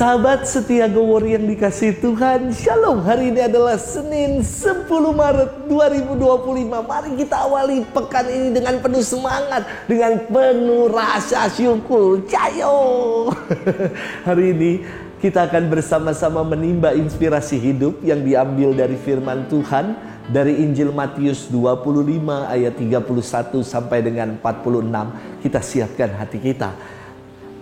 Sahabat setia Go Warrior yang dikasihi Tuhan, Shalom. Hari ini adalah Senin 10 Maret 2025. Mari kita awali pekan ini dengan penuh semangat, dengan penuh rasa syukur. Cayo. Hari ini kita akan bersama-sama menimba inspirasi hidup yang diambil dari firman Tuhan dari Injil Matius 25 ayat 31 sampai dengan 46. Kita siapkan hati kita.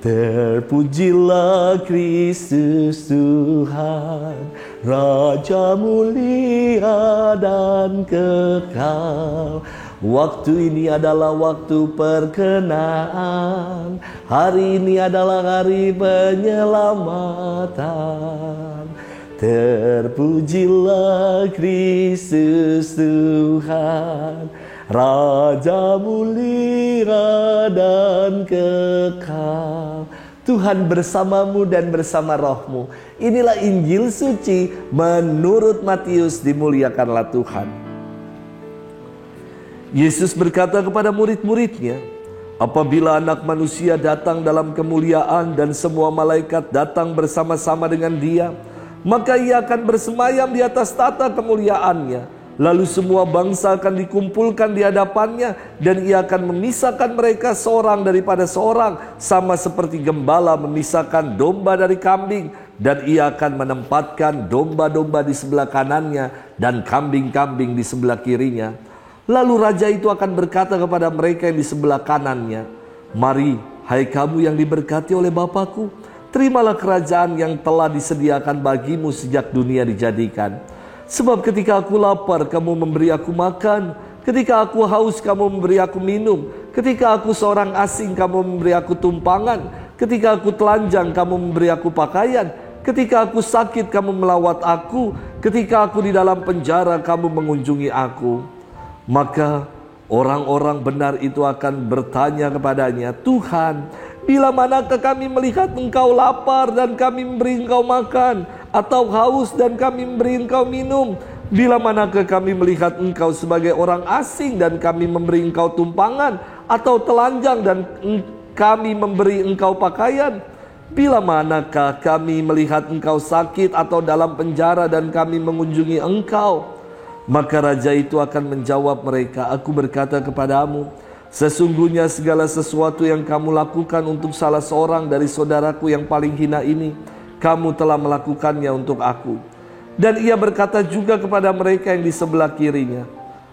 Terpujilah Kristus Tuhan, Raja mulia dan kekal. Waktu ini adalah waktu perkenaan, hari ini adalah hari penyelamatan. Terpujilah Kristus Tuhan, Raja mulia dan kekal. Tuhan bersamamu dan bersama rohmu. Inilah Injil suci menurut Matius. Dimuliakanlah Tuhan. Yesus berkata kepada murid-muridnya, apabila Anak Manusia datang dalam kemuliaan dan semua malaikat datang bersama-sama dengan Dia, maka Ia akan bersemayam di atas tahta kemuliaannya. Lalu semua bangsa akan dikumpulkan di hadapannya, dan Ia akan memisahkan mereka seorang daripada seorang, sama seperti gembala memisahkan domba dari kambing. Dan Ia akan menempatkan domba-domba di sebelah kanannya dan kambing-kambing di sebelah kirinya. Lalu raja itu akan berkata kepada mereka yang di sebelah kanannya, mari, hai kamu yang diberkati oleh Bapa-Ku, terimalah kerajaan yang telah disediakan bagimu sejak dunia dijadikan. Sebab ketika aku lapar, kamu memberi aku makan. Ketika aku haus, kamu memberi aku minum. Ketika aku seorang asing, kamu memberi aku tumpangan. Ketika aku telanjang, kamu memberi aku pakaian. Ketika aku sakit, kamu melawat aku. Ketika aku di dalam penjara, kamu mengunjungi aku. Maka orang-orang benar itu akan bertanya kepadanya, Tuhan, bila manakah kami melihat engkau lapar dan kami memberi engkau makan, atau haus dan kami memberi engkau minum? Bila manakah kami melihat engkau sebagai orang asing dan kami memberi engkau tumpangan, atau telanjang dan kami memberi engkau pakaian? Bila manakah kami melihat engkau sakit atau dalam penjara dan kami mengunjungi engkau? Maka raja itu akan menjawab mereka, aku berkata kepadamu, sesungguhnya segala sesuatu yang kamu lakukan untuk salah seorang dari saudaraku yang paling hina ini, kamu telah melakukannya untuk aku. Dan ia berkata juga kepada mereka yang di sebelah kirinya,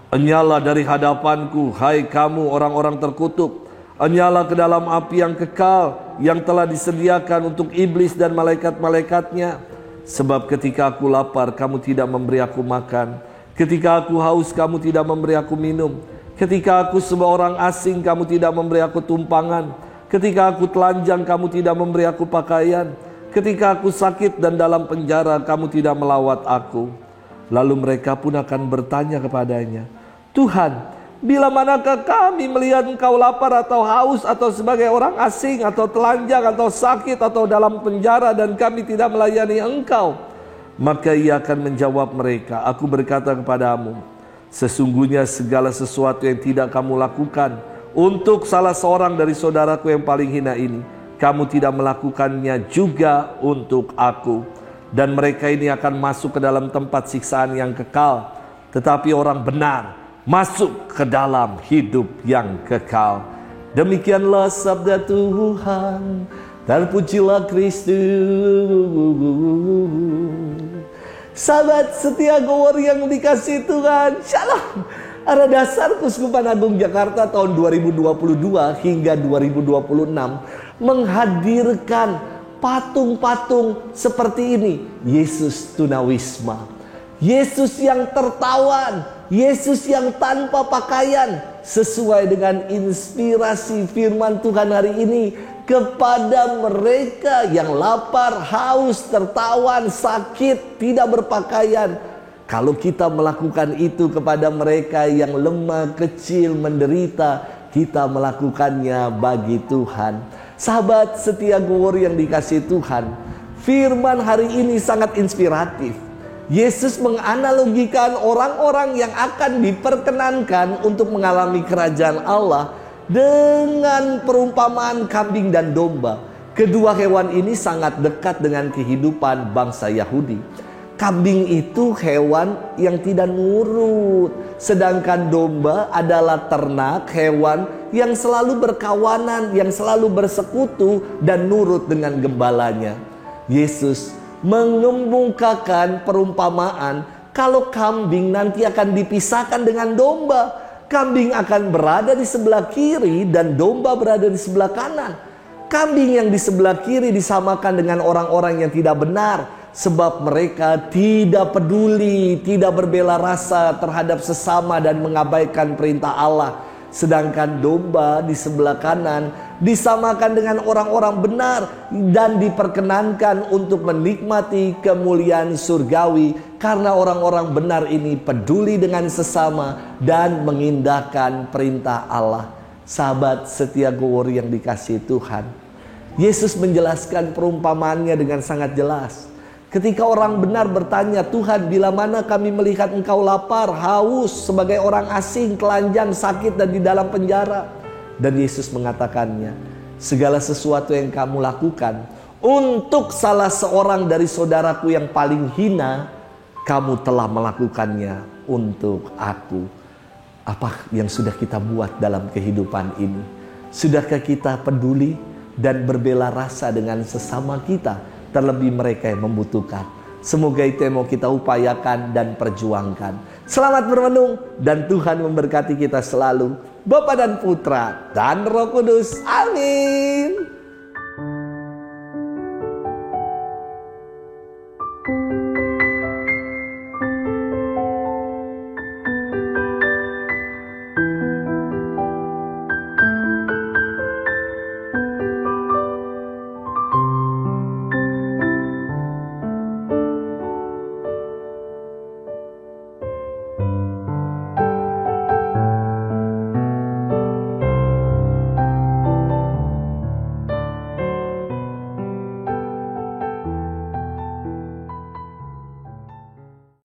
enyalah dari hadapanku, hai kamu orang-orang terkutuk, enyalah ke dalam api yang kekal, yang telah disediakan untuk iblis dan malaikat-malaikatnya. Sebab ketika aku lapar, kamu tidak memberi aku makan. Ketika aku haus, kamu tidak memberi aku minum. Ketika aku seorang asing, kamu tidak memberi aku tumpangan. Ketika aku telanjang, kamu tidak memberi aku pakaian. Ketika aku sakit dan dalam penjara, kamu tidak melawat aku. Lalu mereka pun akan bertanya kepadanya, Tuhan, bila manakah kami melihat engkau lapar atau haus, atau sebagai orang asing, atau telanjang, atau sakit, atau dalam penjara, dan kami tidak melayani engkau? Maka ia akan menjawab mereka, aku berkata kepadamu, sesungguhnya segala sesuatu yang tidak kamu lakukan untuk salah seorang dari saudaraku yang paling hina ini, kamu tidak melakukannya juga untuk aku. Dan mereka ini akan masuk ke dalam tempat siksaan yang kekal, tetapi orang benar masuk ke dalam hidup yang kekal. Demikianlah sabda Tuhan. Terpujilah Kristus. Sahabat setia Go Warrior yang dikasihi Tuhan, Shalom. Arah Dasar Keuskupan Agung Jakarta tahun 2022 hingga 2026 menghadirkan patung-patung seperti ini. Yesus tunawisma, Yesus yang tertawan, Yesus yang tanpa pakaian, sesuai dengan inspirasi firman Tuhan hari ini. Kepada mereka yang lapar, haus, tertawan, sakit, tidak berpakaian. Kalau kita melakukan itu kepada mereka yang lemah, kecil, menderita, kita melakukannya bagi Tuhan. Sahabat setia Go Warrior yang dikasihi Tuhan, firman hari ini sangat inspiratif. Yesus menganalogikan orang-orang yang akan diperkenankan untuk mengalami kerajaan Allah dengan perumpamaan kambing dan domba. Kedua hewan ini sangat dekat dengan kehidupan bangsa Yahudi. Kambing itu hewan yang tidak nurut, sedangkan domba adalah ternak hewan yang selalu berkawanan, yang selalu bersekutu dan nurut dengan gembalanya. Yesus mengemukakan perumpamaan kalau kambing nanti akan dipisahkan dengan domba. Kambing akan berada di sebelah kiri dan domba berada di sebelah kanan. Kambing yang di sebelah kiri disamakan dengan orang-orang yang tidak benar, sebab mereka tidak peduli, tidak berbela rasa terhadap sesama dan mengabaikan perintah Allah. Sedangkan domba di sebelah kanan disamakan dengan orang-orang benar dan diperkenankan untuk menikmati kemuliaan surgawi, karena orang-orang benar ini peduli dengan sesama dan mengindahkan perintah Allah. Sahabat setia Gowor yang dikasihi Tuhan, Yesus menjelaskan perumpamaannya dengan sangat jelas. Ketika orang benar bertanya, Tuhan, bila mana kami melihat engkau lapar, haus, sebagai orang asing, telanjang, sakit dan di dalam penjara? Dan Yesus mengatakannya, segala sesuatu yang kamu lakukan untuk salah seorang dari saudaraku yang paling hina, kamu telah melakukannya untuk aku. Apa yang sudah kita buat dalam kehidupan ini? Sudahkah kita peduli dan berbela rasa dengan sesama kita, terlebih mereka yang membutuhkan? Semoga itu yang mau kita upayakan dan perjuangkan. Selamat bermenung dan Tuhan memberkati kita selalu, Bapa dan Putra dan Roh Kudus. Amin.